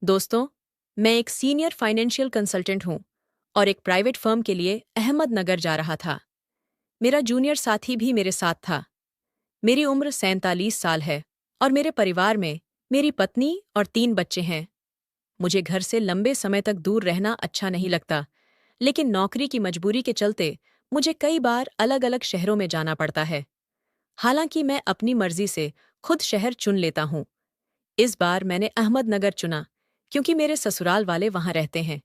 दोस्तों, मैं एक सीनियर फाइनेंशियल कंसल्टेंट हूँ और एक प्राइवेट फर्म के लिए अहमदनगर जा रहा था। मेरा जूनियर साथी भी मेरे साथ था। मेरी उम्र 47 साल है और मेरे परिवार में मेरी पत्नी और 3 बच्चे हैं। मुझे घर से लंबे समय तक दूर रहना अच्छा नहीं लगता, लेकिन नौकरी की मजबूरी के चलते मुझे कई बार अलग-अलग शहरों में जाना पड़ता है। हालांकि मैं अपनी मर्जी से खुद शहर चुन लेता हूँ। इस बार मैंने अहमदनगर चुना क्योंकि मेरे ससुराल वाले वहां रहते हैं।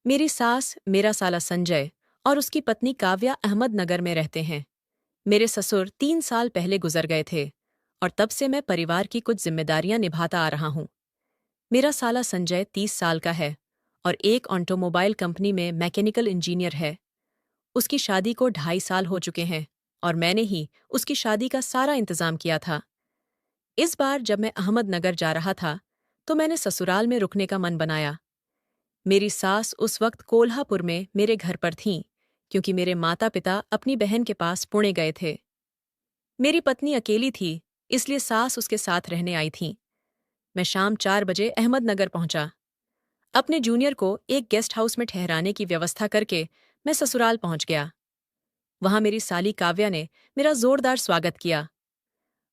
मेरी सास, मेरा साला संजय और उसकी पत्नी काव्या अहमदनगर में रहते हैं। मेरे ससुर 3 साल पहले गुजर गए थे और तब से मैं परिवार की कुछ जिम्मेदारियां निभाता आ रहा हूं। मेरा साला संजय 30 साल का है और एक ऑटोमोबाइल कंपनी में मैकेनिकल इंजीनियर है। उसकी शादी को 2.5 साल हो चुके हैं और मैंने ही उसकी शादी का सारा इंतजाम किया था। इस बार जब मैं अहमदनगर जा रहा था तो मैंने ससुराल में रुकने का मन बनाया। मेरी सास उस वक्त कोल्हापुर में मेरे घर पर थीं, क्योंकि मेरे माता पिता अपनी बहन के पास पुणे गए थे। मेरी पत्नी अकेली थी, इसलिए सास उसके साथ रहने आई थीं। मैं शाम 4 बजे अहमदनगर पहुंचा। अपने जूनियर को एक गेस्ट हाउस में ठहराने की व्यवस्था करके मैं ससुराल पहुंच गया। वहां मेरी साली काव्या ने मेरा जोरदार स्वागत किया।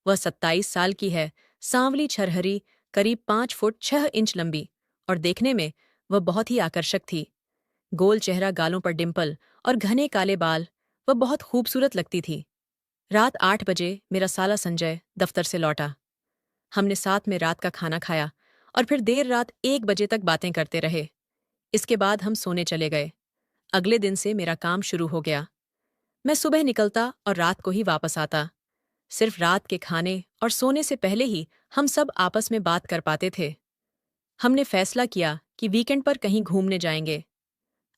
वह 27 साल की है, सांवली छरहरी, करीब 5 फुट 6 इंच लंबी, और देखने में वह बहुत ही आकर्षक थी। गोल चेहरा, गालों पर डिंपल और घने काले बाल, वह बहुत खूबसूरत लगती थी। रात 8 बजे मेरा साला संजय दफ्तर से लौटा। हमने साथ में रात का खाना खाया और फिर देर रात 1 बजे तक बातें करते रहे। इसके बाद हम सोने चले गए। अगले दिन से मेरा काम शुरू हो गया। मैं सुबह निकलता और रात को ही वापस आता। सिर्फ रात के खाने और सोने से पहले ही हम सब आपस में बात कर पाते थे। हमने फैसला किया कि वीकेंड पर कहीं घूमने जाएंगे।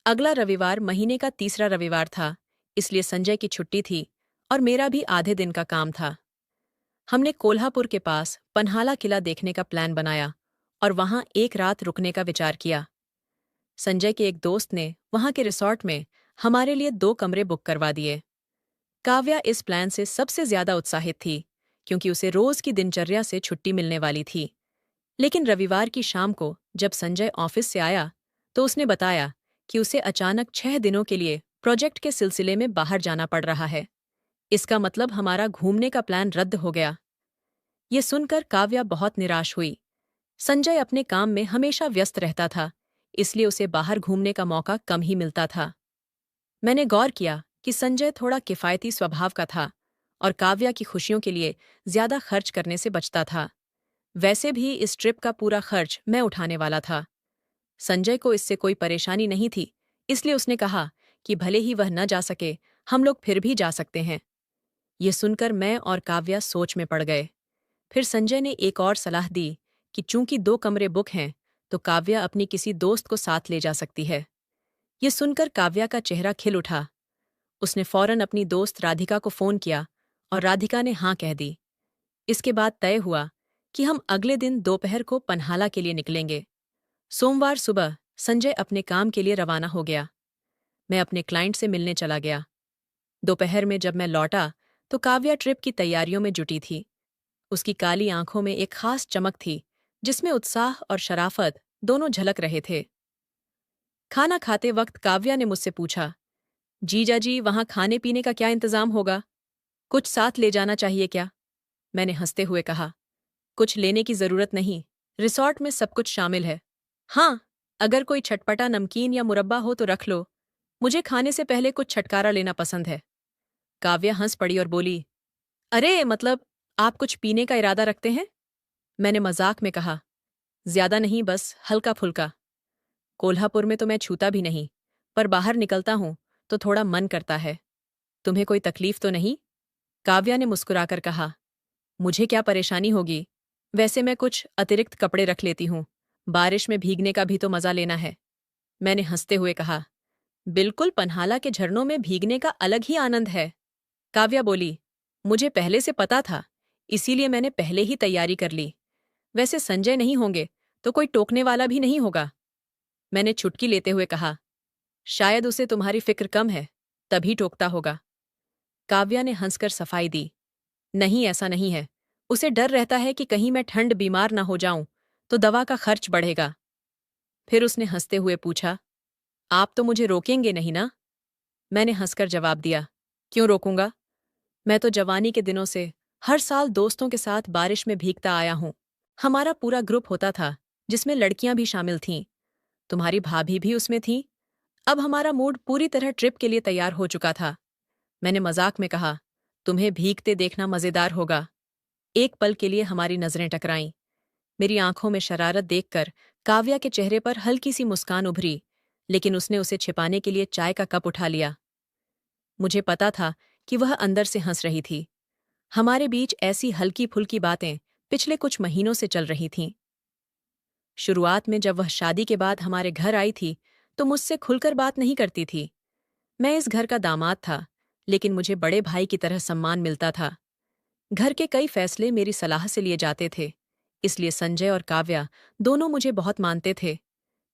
अगला रविवार महीने का तीसरा रविवार था, इसलिए संजय की छुट्टी थी और मेरा भी आधे दिन का काम था। हमने कोल्हापुर के पास पन्हाला किला देखने का प्लान बनाया और वहां एक रात रुकने का विचार किया। संजय के एक दोस्त ने वहां के रिसॉर्ट में हमारे लिए 2 कमरे बुक करवा दिए। काव्या इस प्लान से सबसे ज्यादा उत्साहित थी, क्योंकि उसे रोज की दिनचर्या से छुट्टी मिलने वाली थी। लेकिन रविवार की शाम को जब संजय ऑफिस से आया तो उसने बताया कि उसे अचानक 6 दिनों के लिए प्रोजेक्ट के सिलसिले में बाहर जाना पड़ रहा है। इसका मतलब हमारा घूमने का प्लान रद्द हो गया। ये सुनकर काव्या बहुत निराश हुई। संजय अपने काम में हमेशा व्यस्त रहता था, इसलिए उसे बाहर घूमने का मौका कम ही मिलता था। मैंने गौर किया कि संजय थोड़ा किफायती स्वभाव का था और काव्या की खुशियों के लिए ज्यादा खर्च करने से बचता था। वैसे भी इस ट्रिप का पूरा खर्च मैं उठाने वाला था। संजय को इससे कोई परेशानी नहीं थी, इसलिए उसने कहा कि भले ही वह न जा सके, हम लोग फिर भी जा सकते हैं। ये सुनकर मैं और काव्या सोच में पड़ गए। फिर संजय ने एक और सलाह दी कि चूंकि 2 कमरे बुक हैं, तो काव्या अपनी किसी दोस्त को साथ ले जा सकती है। ये सुनकर काव्या का चेहरा खिल उठा। उसने फौरन अपनी दोस्त राधिका को फोन किया और राधिका ने हाँ कह दी। इसके बाद तय हुआ कि हम अगले दिन दोपहर को पन्हाला के लिए निकलेंगे। सोमवार सुबह संजय अपने काम के लिए रवाना हो गया। मैं अपने क्लाइंट से मिलने चला गया। दोपहर में जब मैं लौटा तो काव्या ट्रिप की तैयारियों में जुटी थी। उसकी काली आंखों में एक खास चमक थी, जिसमें उत्साह और शराफत दोनों झलक रहे थे। खाना खाते वक्त काव्या ने मुझसे पूछा, जीजा जी, वहां खाने पीने का क्या इंतजाम होगा? कुछ साथ ले जाना चाहिए क्या? मैंने हंसते हुए कहा, कुछ लेने की जरूरत नहीं, रिसॉर्ट में सब कुछ शामिल है। हाँ, अगर कोई चटपटा नमकीन या मुरब्बा हो तो रख लो। मुझे खाने से पहले कुछ छटकारा लेना पसंद है। काव्या हंस पड़ी और बोली, अरे मतलब, आप कुछ पीने का इरादा रखते हैं? मैंने मजाक में कहा, ज्यादा नहीं, बस हल्का फुल्का। कोल्हापुर में तो मैं छूता भी नहीं, पर बाहर निकलता हूं तो थोड़ा मन करता है। तुम्हें कोई तकलीफ तो नहीं? काव्या ने मुस्कुराकर कहा, मुझे क्या परेशानी होगी? वैसे मैं कुछ अतिरिक्त कपड़े रख लेती हूँ, बारिश में भीगने का भी तो मजा लेना है। मैंने हंसते हुए कहा, बिल्कुल, पन्हाला के झरनों में भीगने का अलग ही आनंद है। काव्या बोली, मुझे पहले से पता था, इसीलिए मैंने पहले ही तैयारी कर ली। वैसे संजय नहीं होंगे तो कोई टोकने वाला भी नहीं होगा। मैंने चुटकी लेते हुए कहा, शायद उसे तुम्हारी फिक्र कम है, तभी टोकता होगा। काव्या ने हंसकर सफाई दी, नहीं, ऐसा नहीं है। उसे डर रहता है कि कहीं मैं ठंड बीमार न हो जाऊं तो दवा का खर्च बढ़ेगा। फिर उसने हंसते हुए पूछा, आप तो मुझे रोकेंगे नहीं ना? मैंने हंसकर जवाब दिया, क्यों रोकूंगा? मैं तो जवानी के दिनों से हर साल दोस्तों के साथ बारिश में भीगता आया हूं। हमारा पूरा ग्रुप होता था, जिसमें लड़कियां भी शामिल थीं। तुम्हारी भाभी भी उसमें थी। अब हमारा मूड पूरी तरह ट्रिप के लिए तैयार हो चुका था। मैंने मजाक में कहा, तुम्हें भीगते देखना मजेदार होगा। एक पल के लिए हमारी नजरें टकराईं। मेरी आंखों में शरारत देखकर काव्या के चेहरे पर हल्की सी मुस्कान उभरी, लेकिन उसने उसे छिपाने के लिए चाय का कप उठा लिया। मुझे पता था कि वह अंदर से हंस रही थी। हमारे बीच ऐसी हल्की फुल्की बातें पिछले कुछ महीनों से चल रही थीं। शुरुआत में जब वह शादी के बाद हमारे घर आई थी, तो मुझसे खुलकर बात नहीं करती थी। मैं इस घर का दामाद था, लेकिन मुझे बड़े भाई की तरह सम्मान मिलता था। घर के कई फैसले मेरी सलाह से लिए जाते थे, इसलिए संजय और काव्या दोनों मुझे बहुत मानते थे।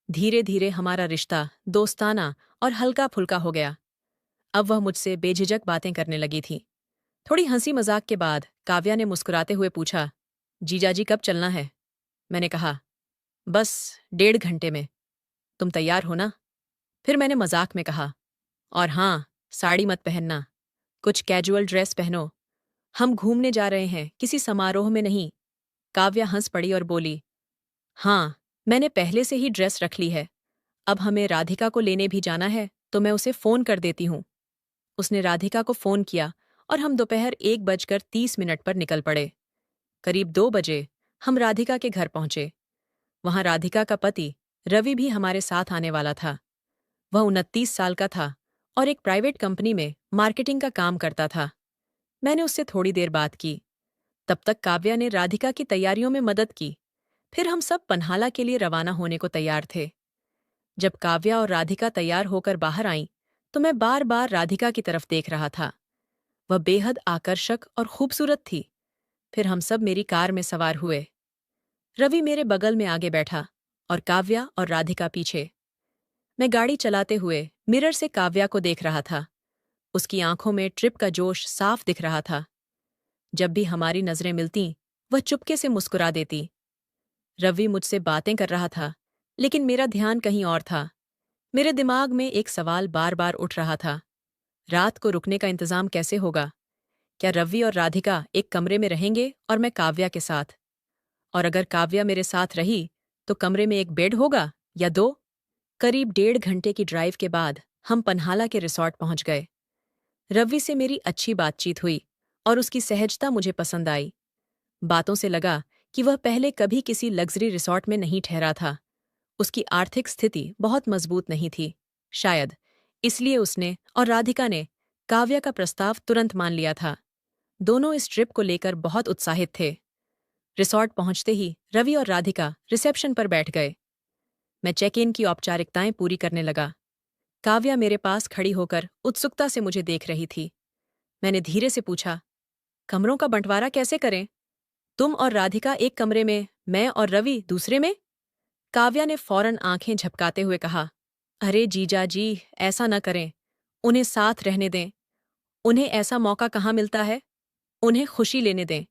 धीरे धीरे हमारा रिश्ता दोस्ताना और हल्का फुल्का हो गया। अब वह मुझसे बेझिझक बातें करने लगी थी। थोड़ी हंसी मजाक के बाद काव्या ने मुस्कुराते हुए पूछा, जीजाजी कब चलना है? मैंने कहा, बस 1.5 घंटे में। तुम तैयार हो ना? फिर मैंने मजाक में कहा, और हाँ, साड़ी मत पहनना, कुछ कैजुअल ड्रेस पहनो। हम घूमने जा रहे हैं, किसी समारोह में नहीं। काव्या हंस पड़ी और बोली, हाँ, मैंने पहले से ही ड्रेस रख ली है। अब हमें राधिका को लेने भी जाना है, तो मैं उसे फोन कर देती हूँ। उसने राधिका को फोन किया और हम दोपहर 1:30 पर निकल पड़े। करीब 2 बजे हम राधिका के घर पहुंचे। वहां राधिका का पति रवि भी हमारे साथ आने वाला था। वह 29 साल का था और एक प्राइवेट कंपनी में मार्केटिंग का काम करता था। मैंने उससे थोड़ी देर बात की। तब तक काव्या ने राधिका की तैयारियों में मदद की। फिर हम सब पन्हाला के लिए रवाना होने को तैयार थे। जब काव्या और राधिका तैयार होकर बाहर आईं, तो मैं बार बार राधिका की तरफ देख रहा था। वह बेहद आकर्षक और खूबसूरत थी। फिर हम सब मेरी कार में सवार हुए। रवि मेरे बगल में आगे बैठा और काव्या और राधिका पीछे। मैं गाड़ी चलाते हुए मिरर से काव्या को देख रहा था। उसकी आंखों में ट्रिप का जोश साफ दिख रहा था। जब भी हमारी नजरें मिलतीं, वह चुपके से मुस्कुरा देती। रवि मुझसे बातें कर रहा था, लेकिन मेरा ध्यान कहीं और था। मेरे दिमाग में एक सवाल बार बार उठ रहा था, रात को रुकने का इंतजाम कैसे होगा? क्या रवि और राधिका एक कमरे में रहेंगे और मैं काव्या के साथ? और अगर काव्या मेरे साथ रही, तो कमरे में एक बेड होगा या 2? करीब 1.5 घंटे की ड्राइव के बाद हम पन्हाला के रिसॉर्ट पहुंच गए। रवि से मेरी अच्छी बातचीत हुई और उसकी सहजता मुझे पसंद आई। बातों से लगा कि वह पहले कभी किसी लग्जरी रिसॉर्ट में नहीं ठहरा था। उसकी आर्थिक स्थिति बहुत मजबूत नहीं थी। शायद इसलिए उसने और राधिका ने काव्या का प्रस्ताव तुरंत मान लिया था। दोनों इस ट्रिप को लेकर बहुत उत्साहित थे। रिसॉर्ट पहुंचते ही रवि और राधिका रिसेप्शन पर बैठ गए। मैं चेक इन की औपचारिकताएं पूरी करने लगा। काव्या मेरे पास खड़ी होकर उत्सुकता से मुझे देख रही थी। मैंने धीरे से पूछा, कमरों का बंटवारा कैसे करें? तुम और राधिका एक कमरे में, मैं और रवि दूसरे में? काव्या ने फौरन आंखें झपकाते हुए कहा, अरे जीजा जी, ऐसा न करें। उन्हें साथ रहने दें। उन्हें ऐसा मौका कहाँ मिलता है। उन्हें खुशी लेने दें।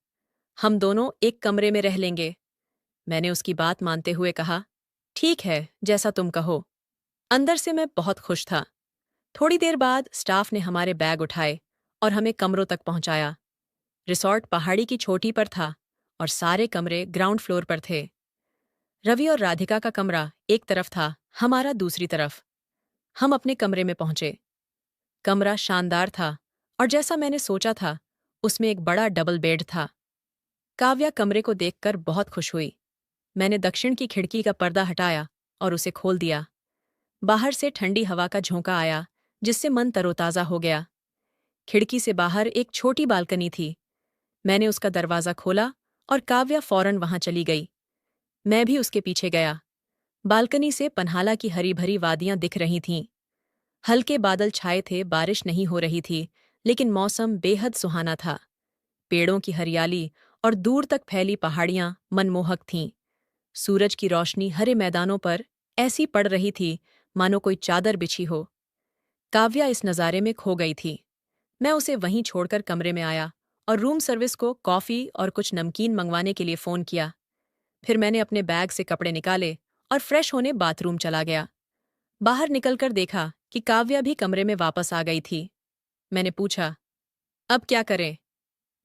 हम दोनों एक कमरे में रह लेंगे। मैंने उसकी बात मानते हुए कहा, ठीक है, जैसा तुम कहो। अंदर से मैं बहुत खुश था। थोड़ी देर बाद स्टाफ ने हमारे बैग उठाए और हमें कमरों तक पहुंचाया। रिसॉर्ट पहाड़ी की चोटी पर था और सारे कमरे ग्राउंड फ्लोर पर थे। रवि और राधिका का कमरा एक तरफ था, हमारा दूसरी तरफ। हम अपने कमरे में पहुंचे। कमरा शानदार था और जैसा मैंने सोचा था, उसमें एक बड़ा डबल बेड था। काव्या कमरे को देखकर बहुत खुश हुई। मैंने दक्षिण की खिड़की का पर्दा हटाया और उसे खोल दिया। बाहर से ठंडी हवा का झोंका आया, जिससे मन तरोताजा हो गया। खिड़की से बाहर एक छोटी बालकनी थी। मैंने उसका दरवाजा खोला और काव्या फौरन वहां चली गई। मैं भी उसके पीछे गया। बालकनी से पन्हाला की हरी भरी वादियां दिख रही थीं। हल्के बादल छाए थे, बारिश नहीं हो रही थी, लेकिन मौसम बेहद सुहाना था। पेड़ों की हरियाली और दूर तक फैली पहाड़ियां मनमोहक थीं। सूरज की रोशनी हरे मैदानों पर ऐसी पड़ रही थी मानो कोई चादर बिछी हो। काव्या इस नज़ारे में खो गई थी। मैं उसे वहीं छोड़कर कमरे में आया और रूम सर्विस को कॉफ़ी और कुछ नमकीन मंगवाने के लिए फ़ोन किया। फिर मैंने अपने बैग से कपड़े निकाले और फ्रेश होने बाथरूम चला गया। बाहर निकलकर देखा कि काव्या भी कमरे में वापस आ गई थी। मैंने पूछा, अब क्या करें?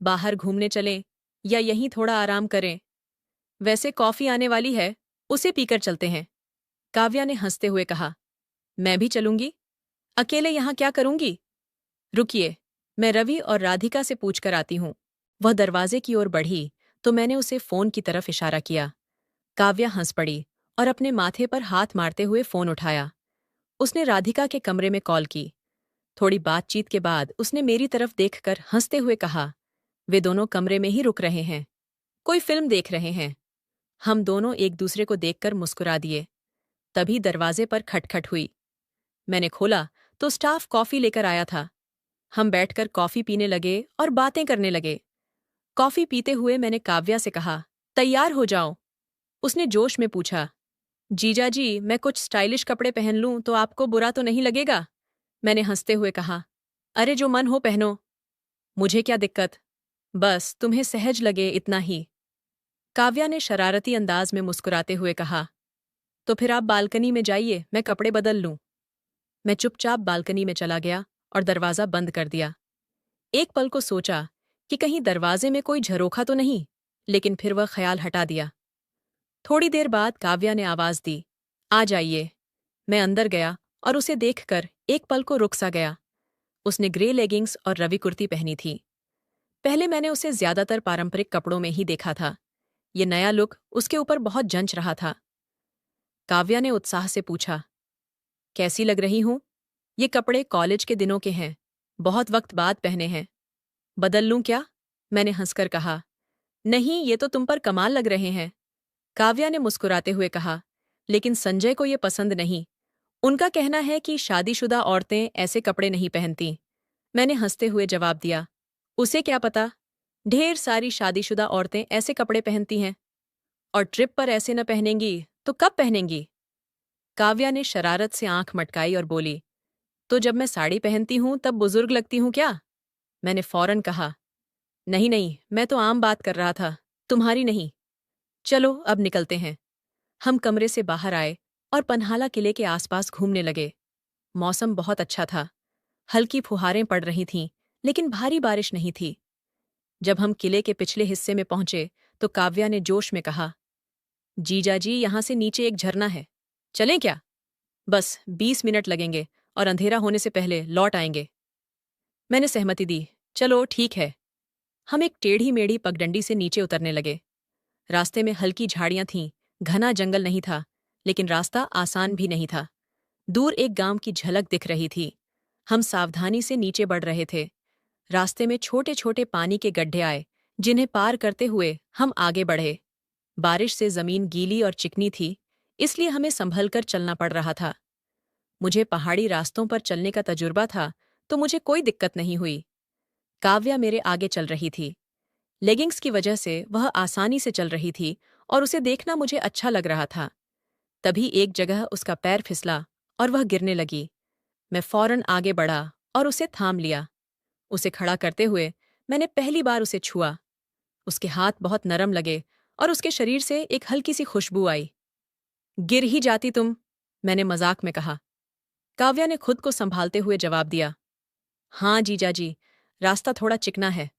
बाहर घूमने चलें या यहीं थोड़ा आराम करें? वैसे कॉफी आने वाली है, उसे पीकर चलते हैं। काव्या ने हंसते हुए कहा, मैं भी चलूंगी। अकेले यहाँ क्या करूंगी? रुकिए, मैं रवि और राधिका से पूछकर आती हूँ। वह दरवाजे की ओर बढ़ी तो मैंने उसे फोन की तरफ इशारा किया। काव्या हंस पड़ी और अपने माथे पर हाथ मारते हुए फोन उठाया। उसने राधिका के कमरे में कॉल की। थोड़ी बातचीत के बाद उसने मेरी तरफ देखकर हंसते हुए कहा, वे दोनों कमरे में ही रुक रहे हैं, कोई फिल्म देख रहे हैं। हम दोनों एक दूसरे को देखकर मुस्कुरा दिए। तभी दरवाजे पर खटखट हुई। मैंने खोला तो स्टाफ कॉफी लेकर आया था। हम बैठकर कॉफी पीने लगे और बातें करने लगे। कॉफी पीते हुए मैंने काव्या से कहा, तैयार हो जाओ। उसने जोश में पूछा, जीजा जी, मैं कुछ स्टाइलिश कपड़े पहन लूं तो आपको बुरा तो नहीं लगेगा? मैंने हंसते हुए कहा, अरे जो मन हो पहनो, मुझे क्या दिक्कत, बस तुम्हें सहज लगे इतना ही। काव्या ने शरारती अंदाज में मुस्कुराते हुए कहा, तो फिर आप बालकनी में जाइए, मैं कपड़े बदल लूं। मैं चुपचाप बालकनी में चला गया और दरवाजा बंद कर दिया। एक पल को सोचा कि कहीं दरवाजे में कोई झरोखा तो नहीं, लेकिन फिर वह ख्याल हटा दिया। थोड़ी देर बाद काव्या ने आवाज दी, आ जाइए। मैं अंदर गया और उसे देखकर एक पल को रुक सा गया। उसने ग्रे लेगिंग्स और रवि कुर्ती पहनी थी। पहले मैंने उसे ज्यादातर पारंपरिक कपड़ों में ही देखा था। ये नया लुक उसके ऊपर बहुत जंच रहा था। काव्या ने उत्साह से पूछा, कैसी लग रही हूं? ये कपड़े कॉलेज के दिनों के हैं, बहुत वक्त बाद पहने हैं। बदल लूं क्या? मैंने हंसकर कहा, नहीं, ये तो तुम पर कमाल लग रहे हैं। काव्या ने मुस्कुराते हुए कहा, लेकिन संजय को ये पसंद नहीं। उनका कहना है कि शादीशुदा औरतें ऐसे कपड़े नहीं पहनती। मैंने हंसते हुए जवाब दिया, उसे क्या पता, ढेर सारी शादीशुदा औरतें ऐसे कपड़े पहनती हैं। और ट्रिप पर ऐसे न पहनेंगी तो कब पहनेंगी? काव्या ने शरारत से आंख मटकाई और बोली, तो जब मैं साड़ी पहनती हूं तब बुजुर्ग लगती हूं क्या? मैंने फौरन कहा, नहीं नहीं, मैं तो आम बात कर रहा था, तुम्हारी नहीं। चलो अब निकलते हैं। हम कमरे से बाहर आए और पन्हाला किले के आसपास घूमने लगे। मौसम बहुत अच्छा था। हल्की फुहारें पड़ रही थीं, लेकिन भारी बारिश नहीं थी। जब हम किले के पिछले हिस्से में पहुंचे तो काव्या ने जोश में कहा, जीजा जी, यहां से नीचे एक झरना है, चलें क्या? बस 20 मिनट लगेंगे और अंधेरा होने से पहले लौट आएंगे। मैंने सहमति दी, चलो ठीक है। हम एक टेढ़ी मेढ़ी पगडंडी से नीचे उतरने लगे। रास्ते में हल्की झाड़ियां थीं, घना जंगल नहीं था, लेकिन रास्ता आसान भी नहीं था। दूर एक गांव की झलक दिख रही थी। हम सावधानी से नीचे बढ़ रहे थे। रास्ते में छोटे छोटे पानी के गड्ढे आए, जिन्हें पार करते हुए हम आगे बढ़े। बारिश से जमीन गीली और चिकनी थी, इसलिए हमें संभल कर चलना पड़ रहा था। मुझे पहाड़ी रास्तों पर चलने का तजुर्बा था, तो मुझे कोई दिक्कत नहीं हुई। काव्या मेरे आगे चल रही थी। लेगिंग्स की वजह से वह आसानी से चल रही थी और उसे देखना मुझे अच्छा लग रहा था। तभी एक जगह उसका पैर फिसला और वह गिरने लगी। मैं फौरन आगे बढ़ा और उसे थाम लिया। उसे खड़ा करते हुए मैंने पहली बार उसे छुआ। उसके हाथ बहुत नरम लगे और उसके शरीर से एक हल्की सी खुशबू आई। गिर ही जाती तुम, मैंने मजाक में कहा। काव्या ने खुद को संभालते हुए जवाब दिया, हाँ जीजा जी, रास्ता थोड़ा चिकना है।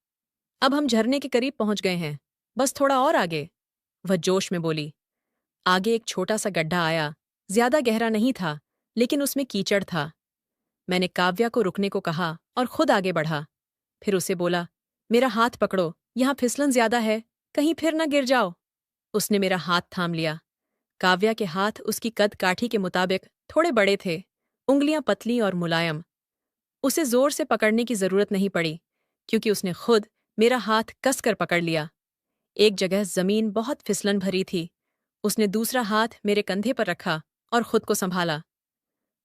अब हम झरने के करीब पहुंच गए हैं, बस थोड़ा और आगे। वह जोश में बोली। आगे एक छोटा सा गड्ढा आया, ज्यादा गहरा नहीं था, लेकिन उसमें कीचड़ था। मैंने काव्या को रुकने को कहा और खुद आगे बढ़ा। फिर उसे बोला, मेरा हाथ पकड़ो, यहाँ फिसलन ज्यादा है, कहीं फिर न गिर जाओ। उसने मेरा हाथ थाम लिया। काव्या के हाथ उसकी कद काठी के मुताबिक थोड़े बड़े थे, उंगलियां पतली और मुलायम। उसे जोर से पकड़ने की जरूरत नहीं पड़ी, क्योंकि उसने खुद मेरा हाथ कसकर पकड़ लिया। एक जगह जमीन बहुत फिसलन भरी थी। उसने दूसरा हाथ मेरे कंधे पर रखा और खुद को संभाला।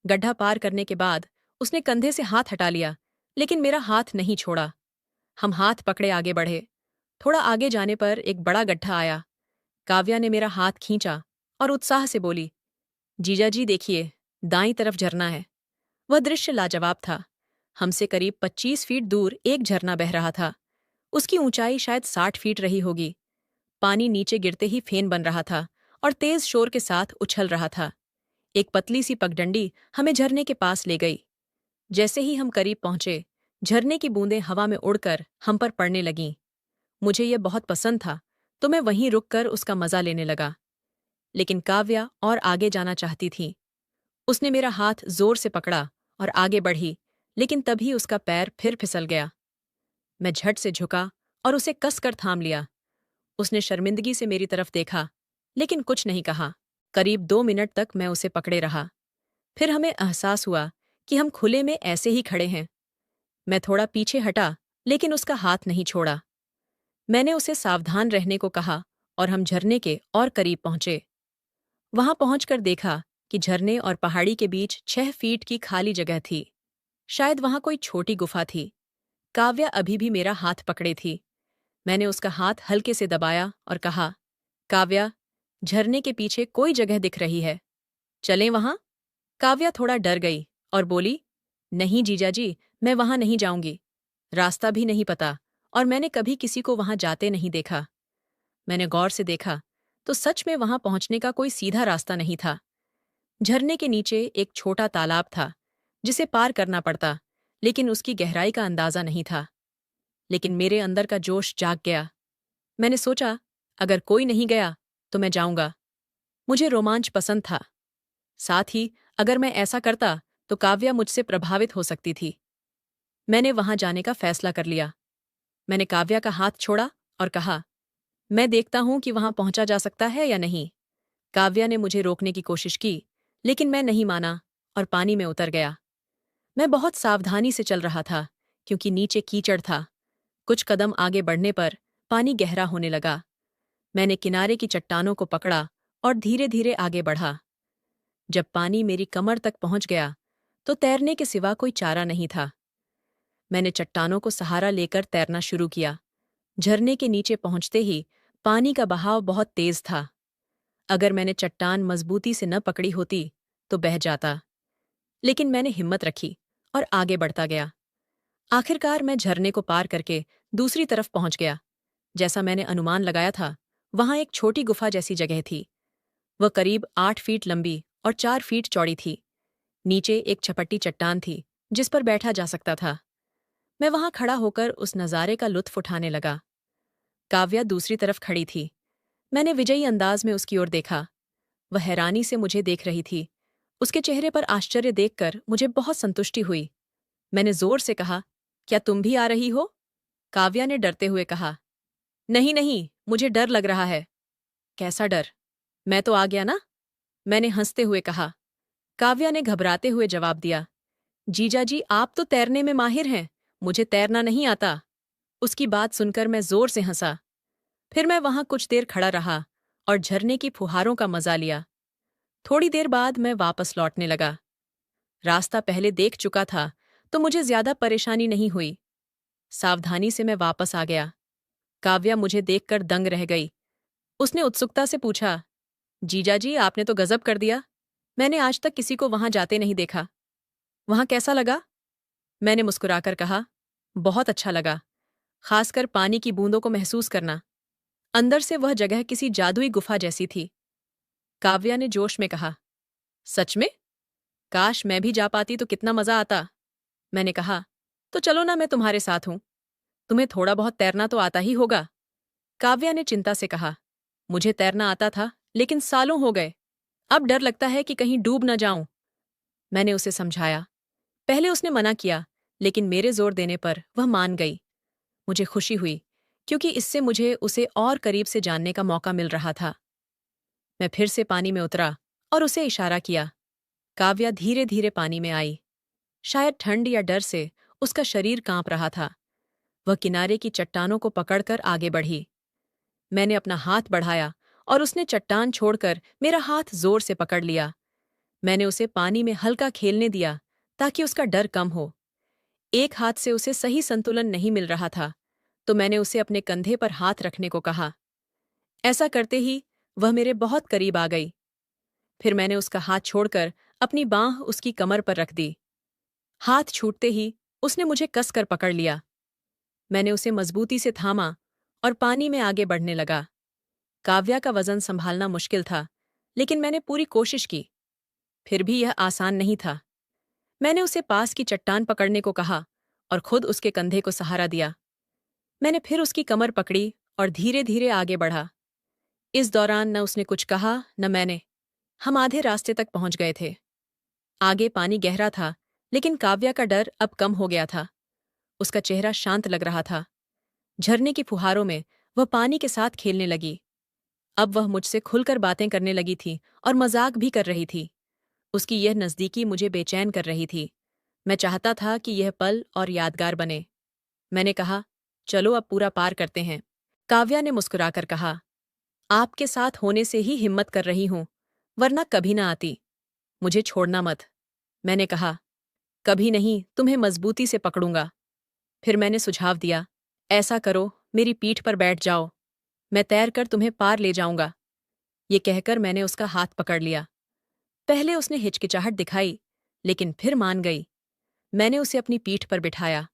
गड्ढा पार करने के बाद उसने कंधे से हाथ हटा लिया, लेकिन मेरा हाथ नहीं छोड़ा। हम हाथ पकड़े आगे बढ़े। थोड़ा आगे जाने पर एक बड़ा गड्ढा आया। काव्या ने मेरा हाथ खींचा और उत्साह से बोली, जीजा जी देखिए, दाईं तरफ झरना है। वह दृश्य लाजवाब था। हमसे करीब 25 फीट दूर एक झरना बह रहा था। उसकी ऊंचाई शायद 60 फीट रही होगी। पानी नीचे गिरते ही फेन बन रहा था और तेज शोर के साथ उछल रहा था। एक पतली सी पगडंडी हमें झरने के पास ले गई। जैसे ही हम करीब पहुंचे, झरने की बूंदें हवा में उड़कर हम पर पड़ने लगीं। मुझे यह बहुत पसंद था, तो मैं वहीं रुककर उसका मजा लेने लगा। लेकिन काव्या और आगे जाना चाहती थी। उसने मेरा हाथ जोर से पकड़ा और आगे बढ़ी, लेकिन तभी उसका पैर फिर फिसल गया। मैं झट से झुका और उसे कसकर थाम लिया। उसने शर्मिंदगी से मेरी तरफ देखा, लेकिन कुछ नहीं कहा। करीब 2 मिनट तक मैं उसे पकड़े रहा। फिर हमें एहसास हुआ कि हम खुले में ऐसे ही खड़े हैं। मैं थोड़ा पीछे हटा, लेकिन उसका हाथ नहीं छोड़ा। मैंने उसे सावधान रहने को कहा और हम झरने के और करीब पहुंचे। वहां पहुंचकर देखा कि झरने और पहाड़ी के बीच 6 फीट की खाली जगह थी। शायद वहां कोई छोटी गुफा थी। काव्या अभी भी मेरा हाथ पकड़े थी। मैंने उसका हाथ हल्के से दबाया और कहा, काव्या, झरने के पीछे कोई जगह दिख रही है, चलें वहां? काव्या थोड़ा डर गई और बोली, नहीं जीजाजी, मैं वहां नहीं जाऊंगी। रास्ता भी नहीं पता और मैंने कभी किसी को वहां जाते नहीं देखा। मैंने गौर से देखा तो सच में वहां पहुंचने का कोई सीधा रास्ता नहीं था। झरने के नीचे एक छोटा तालाब था, जिसे पार करना पड़ता, लेकिन उसकी गहराई का अंदाजा नहीं था। लेकिन मेरे अंदर का जोश जाग गया। मैंने सोचा, अगर कोई नहीं गया तो मैं जाऊंगा। मुझे रोमांच पसंद था। साथ ही अगर मैं ऐसा करता तो काव्या मुझसे प्रभावित हो सकती थी। मैंने वहां जाने का फैसला कर लिया। मैंने काव्या का हाथ छोड़ा और कहा, मैं देखता हूं कि वहां पहुंचा जा सकता है या नहीं। काव्या ने मुझे रोकने की कोशिश की, लेकिन मैं नहीं माना और पानी में उतर गया। मैं बहुत सावधानी से चल रहा था, क्योंकि नीचे कीचड़ था। कुछ कदम आगे बढ़ने पर पानी गहरा होने लगा। मैंने किनारे की चट्टानों को पकड़ा और धीरे धीरे आगे बढ़ा। जब पानी मेरी कमर तक पहुंच गया, तो तैरने के सिवा कोई चारा नहीं था। मैंने चट्टानों को सहारा लेकर तैरना शुरू किया। झरने के नीचे पहुंचते ही पानी का बहाव बहुत तेज था। अगर मैंने चट्टान मजबूती से न पकड़ी होती तो बह जाता, लेकिन मैंने हिम्मत रखी और आगे बढ़ता गया। आखिरकार मैं झरने को पार करके दूसरी तरफ पहुंच गया। जैसा मैंने अनुमान लगाया था, वहां एक छोटी गुफा जैसी जगह थी। वह करीब 8 फीट लंबी और 4 फीट चौड़ी थी। नीचे एक छपट्टी चट्टान थी, जिस पर बैठा जा सकता था। मैं वहां खड़ा होकर उस नज़ारे का लुत्फ उठाने लगा। काव्या दूसरी तरफ खड़ी थी। मैंने विजयी अंदाज में उसकी ओर देखा। वह हैरानी से मुझे देख रही थी। उसके चेहरे पर आश्चर्य देखकर मुझे बहुत संतुष्टि हुई। मैंने जोर से कहा, क्या तुम भी आ रही हो? काव्या ने डरते हुए कहा, नहीं नहीं, मुझे डर लग रहा है। कैसा डर? मैं तो आ गया ना, मैंने हंसते हुए कहा। काव्या ने घबराते हुए जवाब दिया, जीजाजी, आप तो तैरने में माहिर हैं, मुझे तैरना नहीं आता। उसकी बात सुनकर मैं जोर से हंसा। फिर मैं वहां कुछ देर खड़ा रहा और झरने की फुहारों का मजा लिया। थोड़ी देर बाद मैं वापस लौटने लगा। रास्ता पहले देख चुका था, तो मुझे ज्यादा परेशानी नहीं हुई। सावधानी से मैं वापस आ गया। काव्या मुझे देखकर दंग रह गई। उसने उत्सुकता से पूछा, जीजाजी, आपने तो गजब कर दिया। मैंने आज तक किसी को वहां जाते नहीं देखा। वहां कैसा लगा? मैंने मुस्कुराकर कहा, बहुत अच्छा लगा, खासकर पानी की बूंदों को महसूस करना। अंदर से वह जगह किसी जादुई गुफा जैसी थी। काव्या ने जोश में कहा, सच में? काश मैं भी जा पाती तो कितना मजा आता। मैंने कहा, तो चलो ना, मैं तुम्हारे साथ हूं। तुम्हें थोड़ा बहुत तैरना तो आता ही होगा। काव्या ने चिंता से कहा, मुझे तैरना आता था, लेकिन सालों हो गए। अब डर लगता है कि कहीं डूब न जाऊं। मैंने उसे समझाया। पहले उसने मना किया, लेकिन मेरे जोर देने पर वह मान गई। मुझे खुशी हुई, क्योंकि इससे मुझे उसे और करीब से जानने का मौका मिल रहा था। मैं फिर से पानी में उतरा और उसे इशारा किया। काव्या धीरे धीरे पानी में आई। शायद ठंड या डर से उसका शरीर कांप रहा था। वह किनारे की चट्टानों को पकड़कर आगे बढ़ी। मैंने अपना हाथ बढ़ाया और उसने चट्टान छोड़कर मेरा हाथ जोर से पकड़ लिया। मैंने उसे पानी में हल्का खेलने दिया, ताकि उसका डर कम हो। एक हाथ से उसे सही संतुलन नहीं मिल रहा था, तो मैंने उसे अपने कंधे पर हाथ रखने को कहा। ऐसा करते ही वह मेरे बहुत करीब आ गई। फिर मैंने उसका हाथ छोड़कर अपनी बांह उसकी कमर पर रख दी। हाथ छूटते ही उसने मुझे कसकर पकड़ लिया। मैंने उसे मजबूती से थामा और पानी में आगे बढ़ने लगा। काव्या का वजन संभालना मुश्किल था, लेकिन मैंने पूरी कोशिश की। फिर भी यह आसान नहीं था। मैंने उसे पास की चट्टान पकड़ने को कहा और खुद उसके कंधे को सहारा दिया। मैंने फिर उसकी कमर पकड़ी और धीरे धीरे आगे बढ़ा। इस दौरान न उसने कुछ कहा न मैंने। हम आधे रास्ते तक पहुंच गए थे। आगे पानी गहरा था, लेकिन काव्या का डर अब कम हो गया था। उसका चेहरा शांत लग रहा था। झरने की फुहारों में वह पानी के साथ खेलने लगी। अब वह मुझसे खुलकर बातें करने लगी थी और मजाक भी कर रही थी। उसकी यह नज़दीकी मुझे बेचैन कर रही थी। मैं चाहता था कि यह पल और यादगार बने। मैंने कहा, चलो अब पूरा पार करते हैं। काव्या ने मुस्कुराकर कहा, आपके साथ होने से ही हिम्मत कर रही हूं, वरना कभी ना आती। मुझे छोड़ना मत। मैंने कहा, कभी नहीं, तुम्हें मजबूती से पकड़ूंगा। फिर मैंने सुझाव दिया, ऐसा करो, मेरी पीठ पर बैठ जाओ। मैं तैरकर तुम्हें पार ले जाऊंगा। ये कहकर मैंने उसका हाथ पकड़ लिया। पहले उसने हिचकिचाहट दिखाई, लेकिन फिर मान गई। मैंने उसे अपनी पीठ पर बिठाया।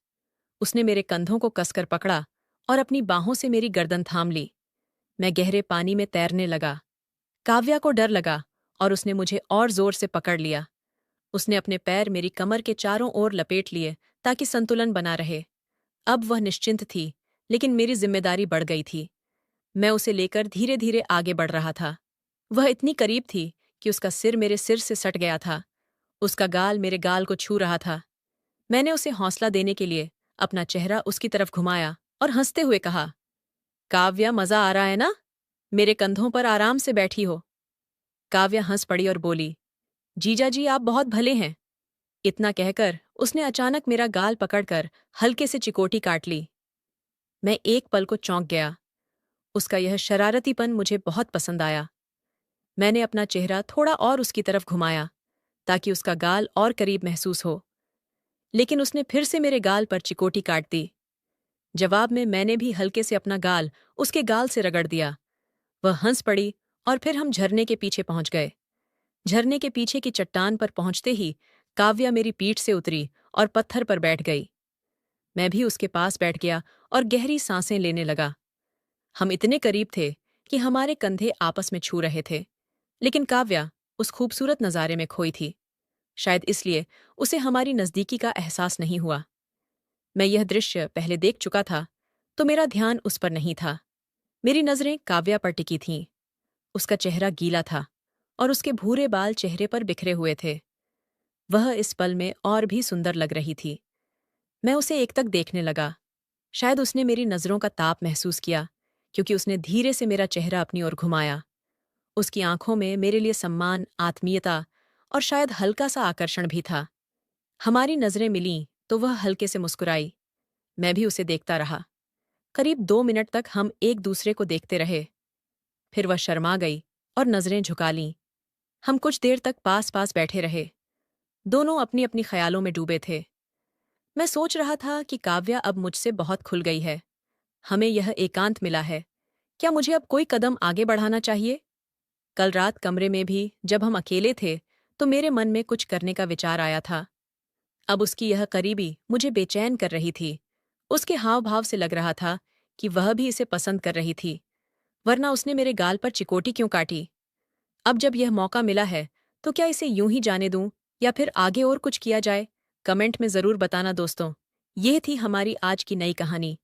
उसने मेरे कंधों को कसकर पकड़ा और अपनी बाहों से मेरी गर्दन थाम ली। मैं गहरे पानी में तैरने लगा। काव्या को डर लगा और उसने मुझे और जोर से पकड़ लिया। उसने अपने पैर मेरी कमर के चारों ओर लपेट लिए ताकि संतुलन बना रहे। अब वह निश्चिंत थी, लेकिन मेरी जिम्मेदारी बढ़ गई थी। मैं उसे लेकर धीरे धीरे आगे बढ़ रहा था। वह इतनी करीब थी कि उसका सिर मेरे सिर से सट गया था। उसका गाल मेरे गाल को छू रहा था। मैंने उसे हौसला देने के लिए अपना चेहरा उसकी तरफ घुमाया और हंसते हुए कहा, काव्या, मजा आ रहा है ना? मेरे कंधों पर आराम से बैठी हो। काव्या हंस पड़ी और बोली, जीजा जी, आप बहुत भले हैं। इतना कहकर उसने अचानक मेरा गाल पकड़कर हल्के से चिकोटी काट ली। मैं एक पल को चौंक गया। उसका यह शरारतीपन मुझे बहुत पसंद आया। मैंने अपना चेहरा थोड़ा और उसकी तरफ घुमाया ताकि उसका गाल और करीब महसूस हो, लेकिन उसने फिर से मेरे गाल पर चिकोटी काट दी। जवाब में मैंने भी हल्के से अपना गाल उसके गाल से रगड़ दिया। वह हंस पड़ी और फिर हम झरने के पीछे पहुंच गए। झरने के पीछे की चट्टान पर पहुंचते ही काव्या मेरी पीठ से उतरी और पत्थर पर बैठ गई। मैं भी उसके पास बैठ गया और गहरी सांसें लेने लगा। हम इतने करीब थे कि हमारे कंधे आपस में छू रहे थे, लेकिन काव्या उस खूबसूरत नज़ारे में खोई थी। शायद इसलिए उसे हमारी नज़दीकी का एहसास नहीं हुआ। मैं यह दृश्य पहले देख चुका था, तो मेरा ध्यान उस पर नहीं था। मेरी नज़रें काव्या पर टिकी थीं। उसका चेहरा गीला था और उसके भूरे बाल चेहरे पर बिखरे हुए थे। वह इस पल में और भी सुंदर लग रही थी। मैं उसे एकटक देखने लगा। शायद उसने मेरी नज़रों का ताप महसूस किया, क्योंकि उसने धीरे से मेरा चेहरा अपनी ओर घुमाया। उसकी आंखों में मेरे लिए सम्मान, आत्मीयता और शायद हल्का सा आकर्षण भी था। हमारी नज़रें मिलीं तो वह हल्के से मुस्कुराई। मैं भी उसे देखता रहा। करीब 2 मिनट तक हम एक दूसरे को देखते रहे। फिर वह शर्मा गई और नज़रें झुका लीं। हम कुछ देर तक पास पास बैठे रहे। दोनों अपनी अपनी ख्यालों में डूबे थे। मैं सोच रहा था कि काव्या अब मुझसे बहुत खुल गई है। हमें यह एकांत मिला है। क्या मुझे अब कोई कदम आगे बढ़ाना चाहिए? कल रात कमरे में भी जब हम अकेले थे, तो मेरे मन में कुछ करने का विचार आया था। अब उसकी यह करीबी मुझे बेचैन कर रही थी। उसके हाव भाव से लग रहा था कि वह भी इसे पसंद कर रही थी, वरना उसने मेरे गाल पर चिकोटी क्यों काटी? अब जब यह मौका मिला है, तो क्या इसे यूं ही जाने दूं या फिर आगे और कुछ किया जाए? कमेंट में ज़रूर बताना दोस्तों। यह थी हमारी आज की नई कहानी।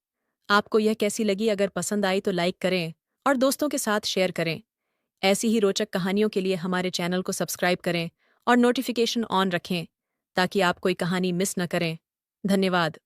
आपको यह कैसी लगी? अगर पसंद आई तो लाइक करें और दोस्तों के साथ शेयर करें। ऐसी ही रोचक कहानियों के लिए हमारे चैनल को सब्सक्राइब करें और नोटिफिकेशन ऑन रखें, ताकि आप कोई कहानी मिस न करें। धन्यवाद।